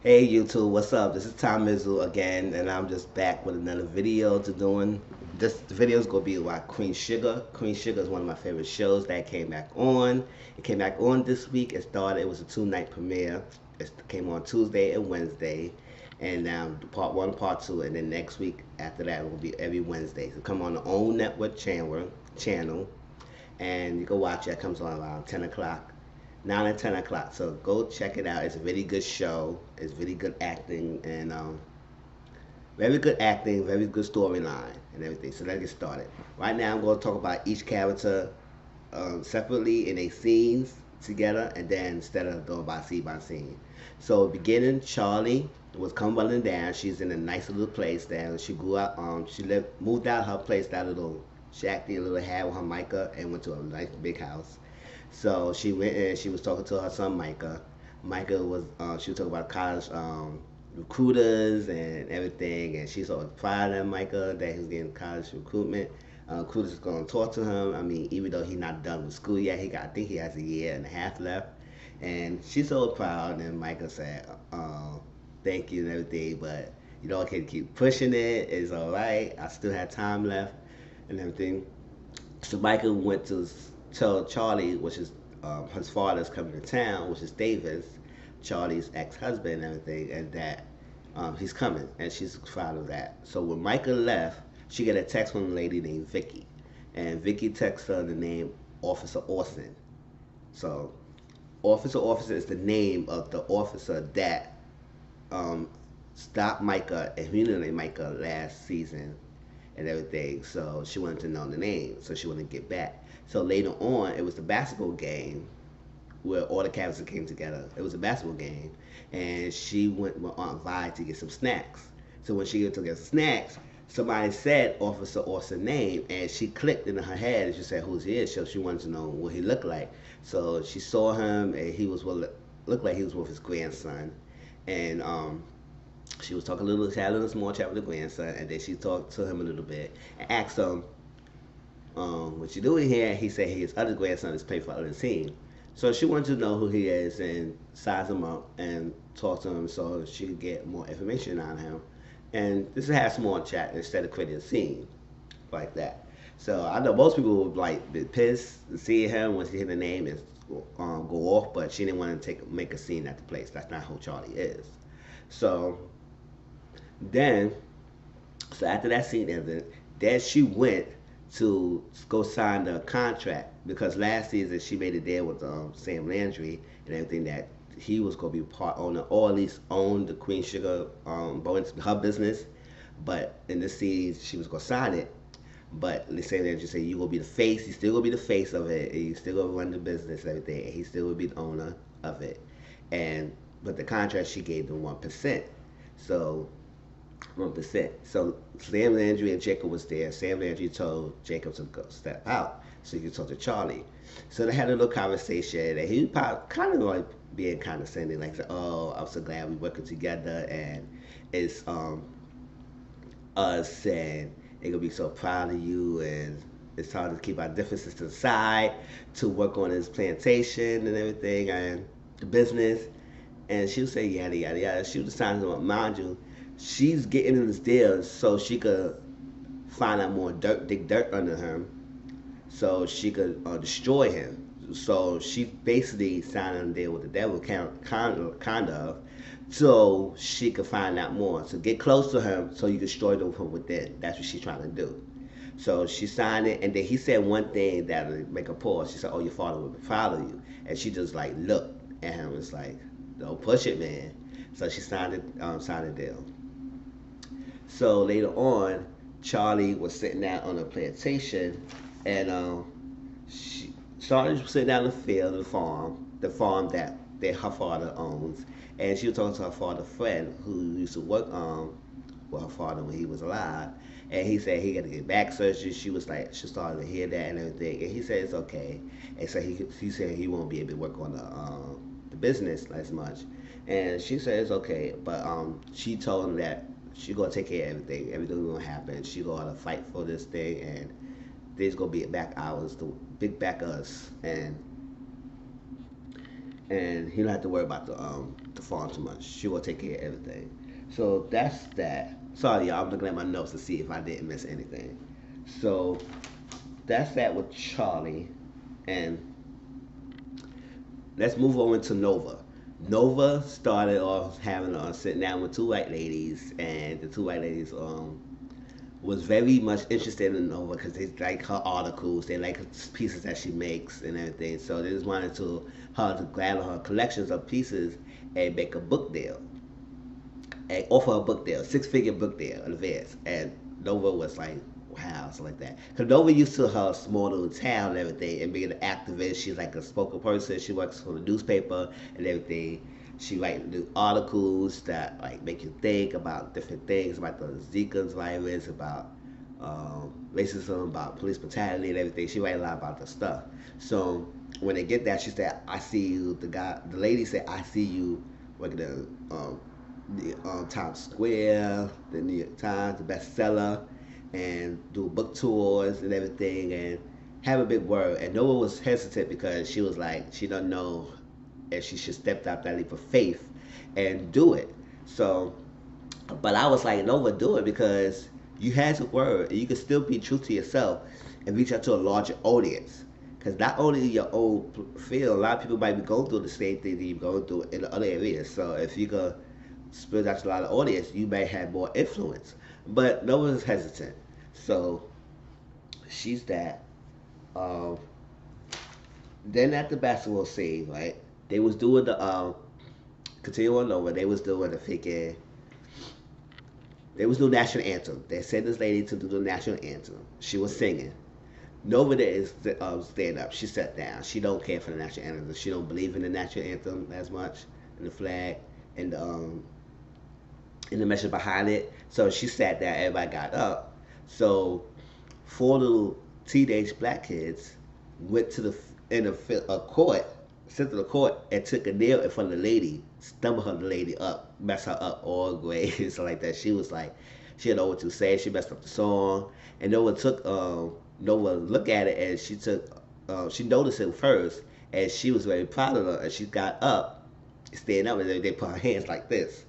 Hey YouTube, what's up? This is Tom Mizzle again, and I'm just back with another video to doing. This video is gonna be about Queen Sugar. Queen Sugar is one of my favorite shows that came back on. It came back on this week. It started. It was a two-night premiere. It came on Tuesday and Wednesday, and now part one, part two, and then next week after that it will be every Wednesday. So come on the OWN network channel, and you can watch it. It comes on around 10 o'clock. 9 and 10 o'clock. So go check it out. It's a really good show. It's really good acting and very good acting, very good storyline and everything. So let's get started. Right now, I'm going to talk about each character separately in a scenes together, and then instead of going by scene. So beginning, Charlie was come running down. She's in a nice little place there. She grew up. She moved out of her place, that little shack, the little had with her Micah, and went to a nice big house. So she went and she was talking to her son Micah. Micah was she was talking about college recruiters and everything, and she's so proud of Micah that he's getting college recruitment. Recruiters is going to talk to him. I mean, even though he's not done with school yet, I think he has a year and a half left, and she's so proud. And Micah said, "Thank you and everything, but you know I can keep pushing it. It's all right. I still have time left and everything." So Michael went to tell Charlie, which is his father's coming to town, which is Davis, Charlie's ex-husband and everything, and that he's coming, and she's proud of that. So when Michael left, she got a text from a lady named Vicky, and Vicky texts her the name Officer Orson. So Officer is the name of the officer that um, stopped Micah and humiliated Micah last season and everything. So she wanted to know the name, so she wanted to get back. So later on, it was the basketball game where all the characters came together. It was a basketball game, and she went with Aunt Vi to get some snacks. So when she went to get snacks, somebody said Officer Orson name, and she clicked in her head and she said who's he is. So she wanted to know what he looked like. So she saw him, and he was looked like he was with his grandson, and she was talking a little, had a little small chat with the grandson, and then she talked to him a little bit and asked him, "What you doing here?" He said his other grandson is playing for other team. So she wanted to know who he is and size him up and talk to him so she could get more information on him. And this is have a small chat instead of creating a scene like that. So I know most people would like be pissed to see him once they hear the name and go off, but she didn't want to make a scene at the place. That's not who Charlie is. So then, so after that scene ended, then she went to go sign the contract because last season she made a deal with Sam Landry and everything that he was going to be part owner or at least own the Queen Sugar her business. But in this season she was going to sign it. But the Sam Landry said you gonna be the face. You still gonna be the face of it. And you still gonna run the business and everything. And he still will be the owner of it. And but the contract she gave them 1%. So 1%. So Sam Landry and Jacob was there. Sam Landry told Jacob to go step out so he could talk to Charlie. So they had a little conversation, and he kind of like being condescending, like, "Oh, I'm so glad we working together, and it's us, and they're gonna be so proud of you, and it's hard to keep our differences to the side to work on his plantation and everything and the business." And she'll say yada yada yada. She was trying to mind you, she's getting in this deal so she could find out more dirt, dig dirt under him, so she could destroy him. So she basically signed a deal with the devil, kind of, so she could find out more. So get close to him, so you destroy them from within. That's what she's trying to do. So she signed it, and then he said one thing that would make her pause. She said, "Oh, your father would be proud of you," and she just like looked at him, and was like, "Don't push it, man." So she signed the deal. So later on, Charlie was sitting down on a plantation, and Charlie was sitting down in the field, the farm that her father owns, and she was talking to her father's friend who used to work with her father when he was alive, and he said he got to get back surgery. She was like, she started to hear that and everything, and he said it's okay, and so he said he won't be able to work on the business as much, and she said it's okay, but she told him that she gonna take care of everything. Everything gonna happen. She gonna fight for this thing, and there's gonna be a back ours, the big back us, and he don't have to worry about the to farm too much. She will take care of everything. So that's that. Sorry, y'all. I'm looking at my notes to see if I didn't miss anything. So that's that with Charlie. And let's move on to Nova. Nova started off having sitting down with two white ladies, and the two white ladies was very much interested in Nova because they like her articles, they like her pieces that she makes and everything. So they just wanted to her to gather her collections of pieces and make a book deal, and offer a book deal, 6-figure book deal in advance. And Nova was like, wow, something like that. Because Nova used to her small little town and everything, and being an activist, she's like a spoken person. She works for the newspaper and everything. She write new articles that like make you think about different things about the Zika virus, about racism, about police brutality and everything. She write a lot about the stuff. So when they get that, she said, "I see you." The lady said, "I see you working at Times Square, the New York Times, the bestseller, and do book tours and everything, and have a big word." And Noah was hesitant because she was like, she doesn't know if she should step out that leap of faith and do it. So, but I was like, Nova, do it because you had your word, and you can still be true to yourself and reach out to a larger audience. Because not only your own field, a lot of people might be going through the same thing that you're going through in the other areas. So if you can spread out to a lot of audience, you may have more influence. But no one's hesitant. So she's that. Um, then at the basketball scene, right? They was doing the continue on over. They was doing the freaking. They was doing national anthem. They sent this lady to do the national anthem. She was singing. Nova is stand up. She sat down. She don't care for the national anthem. She don't believe in the national anthem as much, and the flag, and the message behind it. So she sat down. Everybody got up. So 4 little teenage black kids went to the in a court, sent to the court, and took a nail in front of the lady, stumbled her the lady up, messed her up all grade, and stuff like that. She was like, she didn't know what to say. She messed up the song, and Noah looked at it, and she noticed it first, and she was very proud of her, and she got up, stand up, and they put her hands like this,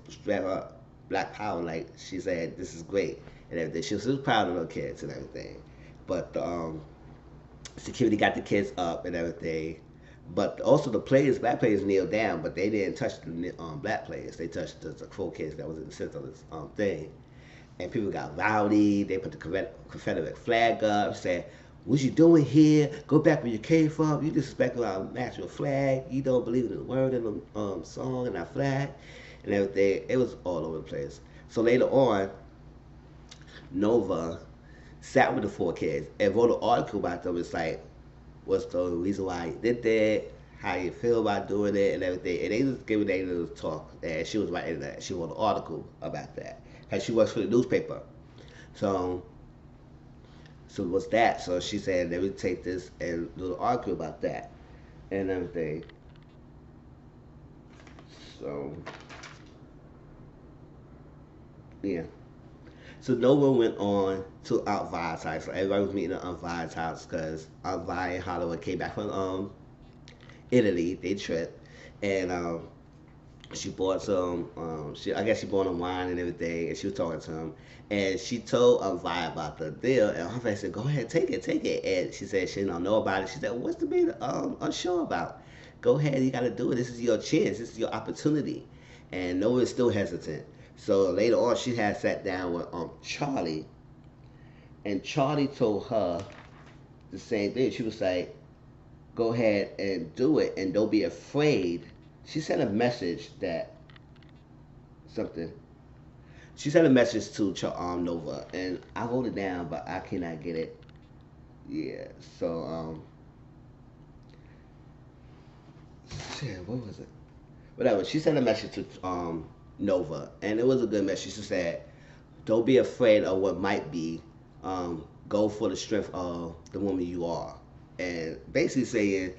strap her up, black power, like she said, this is great and everything. She was proud of her kids and everything, but security got the kids up and everything. But also the players, black players, kneeled down, but they didn't touch the black players. They touched the 4 kids that was in the center of this thing. And people got rowdy. They put the Confederate flag up, said, "What you doing here? Go back where you came from. You disrespecting our national flag. You don't believe in the word in the song and our flag and everything." It was all over the place. So later on, Nova sat with the 4 kids and wrote an article about them. It's like, what's the reason why you did that, how you feel about doing it and everything. And they just gave their little talk. And she was writing that. She wrote an article about that. And she works for the newspaper. So what's that? So she said, let me take this and do an article about that and everything. So, yeah. So Nova went on to Aunt Vi's house. So everybody was meeting at Aunt Vi's house because Aunt Vi and Hollywood came back from Italy. They tripped, and she bought some. I guess she bought them wine and everything, and she was talking to him. And she told Aunt Vi about the deal, and Aunt Vi said, "Go ahead, take it, take it." And she said she didn't know about it. She said, "What's the big unsure about? Go ahead, you got to do it. This is your chance. This is your opportunity." And Nova is still hesitant. So later on, she had sat down with Charlie, and Charlie told her the same thing. She was like, "Go ahead and do it, and don't be afraid." She sent a message that something. She sent a message to Nova, and I wrote it down, but I cannot get it. Yeah. So shit, what was it? Whatever. She sent a message to Nova, and it was a good message. She said, "Don't be afraid of what might be. Go for the strength of the woman you are," and basically saying,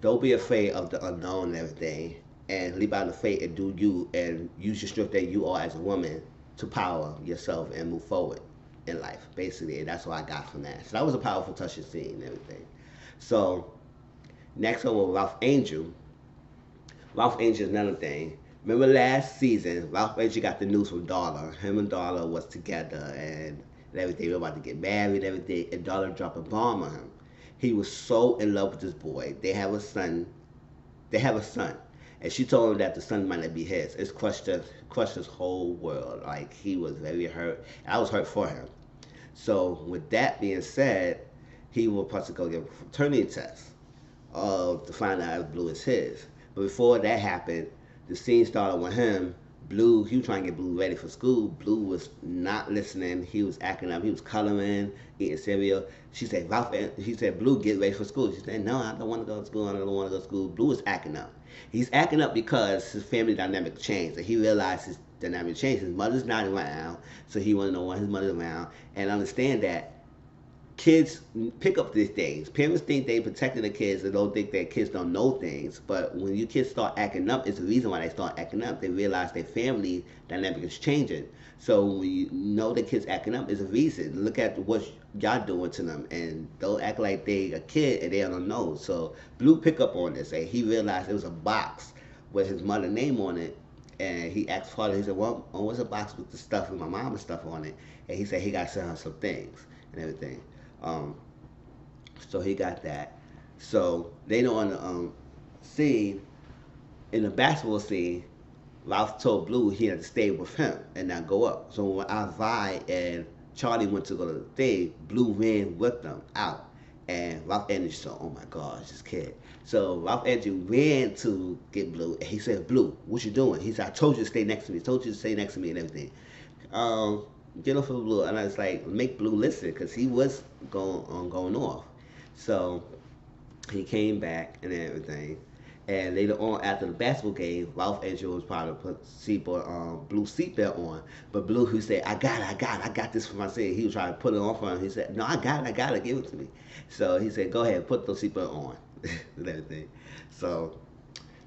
don't be afraid of the unknown and everything, and leap out of faith and do you, and use your strength that you are as a woman to power yourself and move forward in life. Basically, and that's what I got from that. So that was a powerful touching scene and everything. So next one was Ralph Angel. Ralph Angel is another thing. Remember last season, Ralph Angel got the news from Darla. Him and Darla was together and everything. They were about to get married and everything. And Darla dropped a bomb on him. He was so in love with this boy. They have a son. They have a son. And she told him that the son might not be his. It's crushed his whole world. Like, he was very hurt. I was hurt for him. So with that being said, he was supposed to go get a fraternity test to find out if Blue is his. But before that happened, the scene started with him. Blue, he was trying to get Blue ready for school. Blue was not listening. He was acting up. He was coloring, eating cereal. She said, Ralph, he said, Blue, get ready for school. She said, no, I don't want to go to school. I don't want to go to school. Blue was acting up. He's acting up because his family dynamic changed. And he realized his dynamic changed. His mother's not around, so he want to know when his mother's around and understand that kids pick up these things. Parents think they protecting the kids and don't think that kids don't know things. But when your kids start acting up, it's the reason why they start acting up. They realize their family dynamic is changing. So when you know the kids acting up, is a reason. Look at what y'all doing to them, and don't act like they a kid and they don't know. So Blue pick up on this, and he realized it was a box with his mother name on it. And he asked father, he said, well, what's a box with the stuff with my mama's stuff on it? And he said he got to send her some things and everything. Um, so he got that. So later on the scene, in the basketball scene, Ralph told Blue he had to stay with him and not go up. So when Vi and Charlie went to go to the thing, Blue ran with them out. And Ralph Andrew said, oh my gosh, this kid. So Ralph Andrew ran to get Blue. And he said, Blue, what you doing? He said, I told you to stay next to me. I told you to stay next to me and everything. Um, get off of Blue. And I was like, make Blue listen because he was going off. So he came back and everything. And later on, after the basketball game, Ralph Angel was probably put Blue seatbelt on. But Blue, who said, I got this for myself. He was trying to put it on for him. He said, no, I got it, give it to me. So he said, go ahead, put the seatbelt on. And everything. So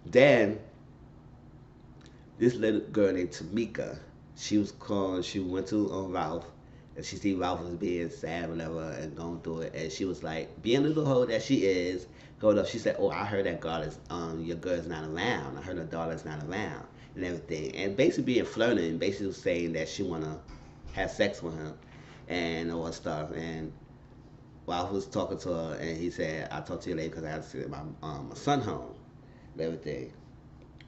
then, this little girl named Tamika, she went to Ralph, and she see Ralph was being sad, whatever, and going through it, and she was like, being a little hoe that she is, going up, she said, oh, I heard that your girl's not around. I heard her daughter's not around, and everything, and basically being flirting, basically saying that she wanna have sex with him, and all that stuff, and Ralph was talking to her, and he said, I'll talk to you later because I have to see my son home, and everything.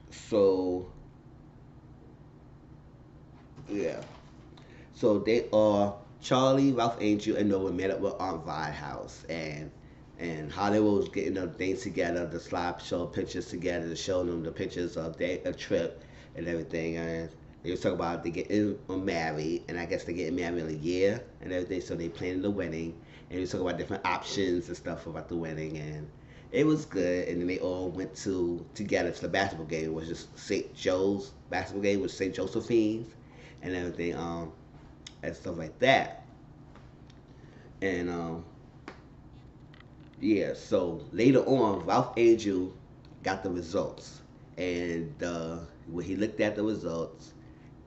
So, yeah. So they are Charlie, Ralph Angel, and Nova met up with Aunt Vi house, and Hollywood was getting the things together, the slideshow pictures together to show them the pictures of their a trip and everything, and they was talking about they getting married, and I guess they getting married in a year and everything, so they planning the wedding, and they was talking about different options and stuff about the wedding, and it was good, and then they all went together to the basketball game, which is St. Joe's basketball game with St. Josephine's and everything. And stuff like that. And yeah, so later on, Ralph Angel got the results, and when he looked at the results,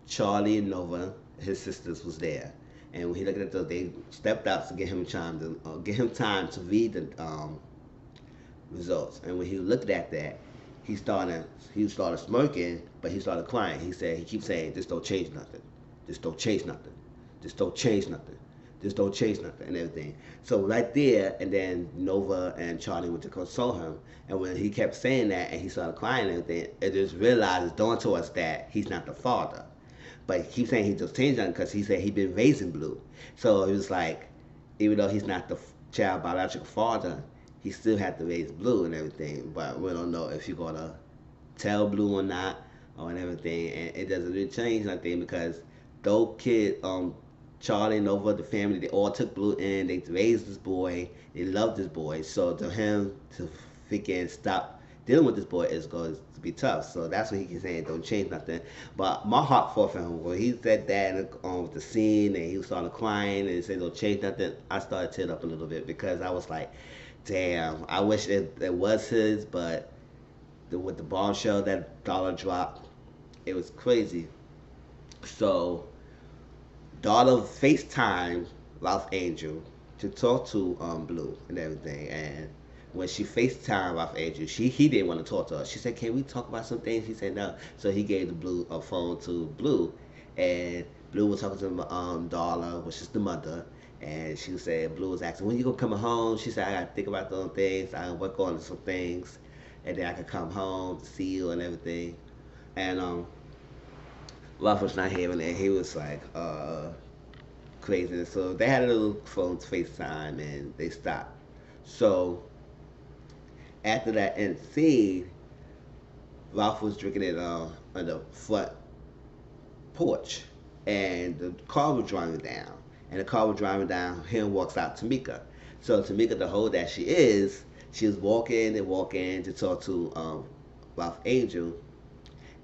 Charlie and Nova, his sisters, was there. And when he looked at those, they stepped out to get him time to read the results. And when he looked at that, he started smirking, but he started crying. He keeps saying, "This don't change nothing. This don't change nothing. This don't change nothing. This don't change nothing," and everything. So right there, and then Nova and Charlie went to console him. And when he kept saying that, and he started crying and everything, it just realized it's dawned to us that he's not the father. But he keeps saying he just changed nothing because he said he been raising Blue. So it was like, even though he's not the child biological father, he still had to raise Blue and everything. But we don't know if you're gonna tell Blue or not, or and everything. And it doesn't really change nothing because those kids, Charlie, Nova, the family, they all took Blue in. They raised this boy. They loved this boy. So to him to freaking stop dealing with this boy is going to be tough. So that's what he keeps saying. Don't change nothing. But my heart fought for him when he said that with the scene, and he started crying and he said don't change nothing. I started tearing up a little bit because I was like, damn. I wish it was his, but with the bombshell that Dollar dropped, it was crazy. So daughter FaceTime Ralph Angel to talk to Blue and everything, and when she FaceTimed off Andrew, he didn't want to talk to her. She said, "Can we talk about some things?" He said, "No." So he gave the Blue a phone to Blue, and Blue was talking to Darla, which is the mother, and she said Blue was asking, "When you gonna come home?" She said, "I gotta think about those things. I work on some things, and then I can come home to see you and everything." And Ralph was not having it. He was like crazy. So they had a little phone FaceTime, and they stopped. So after that end scene, Ralph was drinking it on the front porch, and the car was driving down. And the car was driving down. Him walks out Tamika. So Tamika, the hoe that she was walking and walking to talk to Ralph Angel.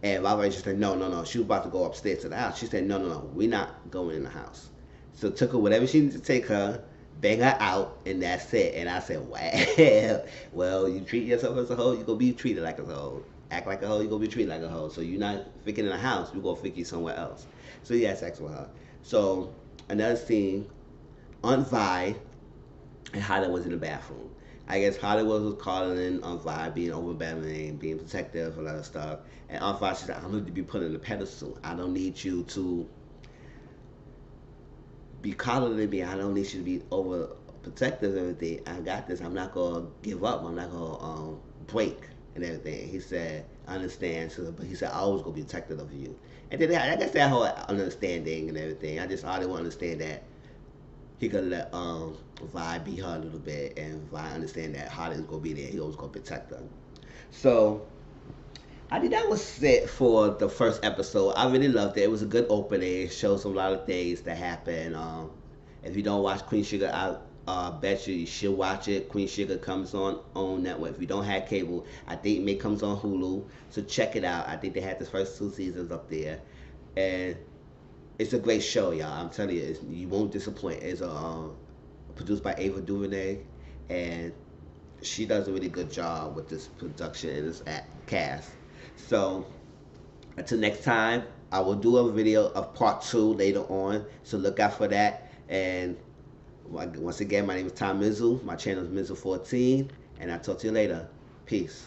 And Ralph Angel said, "No, no, no." She was about to go upstairs to the house. She said, "No, no, no. We're not going in the house." So took her whatever she needed to take her, bang her out, and that's it. And I said, "Wow, well, you treat yourself as a hoe, you're going to be treated like a hoe. Act like a hoe, you're going to be treated like a hoe. So you're not thinking in a house, you're going to think you somewhere else." So he had sex with her. So another scene, Aunt Vi and Hollywood was in the bathroom. I guess Hollywood was calling in Aunt Vi, being overbearing, being protective, a lot of stuff. And Aunt Vi, she said, "I don't need to be put in a pedestal. I don't need you to be coddling me. I don't need you to be over protective and everything. I got this. I'm not gonna give up. I'm not gonna break and everything." He said, "I understand." So, but he said, "I always gonna be protective of you." And then I guess that whole understanding and everything. I just hardly want to understand that he could let Vi be her a little bit, and Vi understand that Holly is gonna be there. He always gonna protect her. So I think that was it for the first episode. I really loved it. It was a good opening. It shows a lot of things that happen. If you don't watch Queen Sugar, I bet you should watch it. Queen Sugar comes on network. If you don't have cable, I think it may comes on Hulu. So check it out. I think they had the first 2 seasons up there, and it's a great show, y'all. I'm telling you, you won't disappoint. It's produced by Ava DuVernay, and she does a really good job with this production and this cast. So until next time, I will do a video of part 2 later on. So look out for that. And once again, my name is Tom Mizzle. My channel is Mizzle14, and I'll talk to you later. Peace.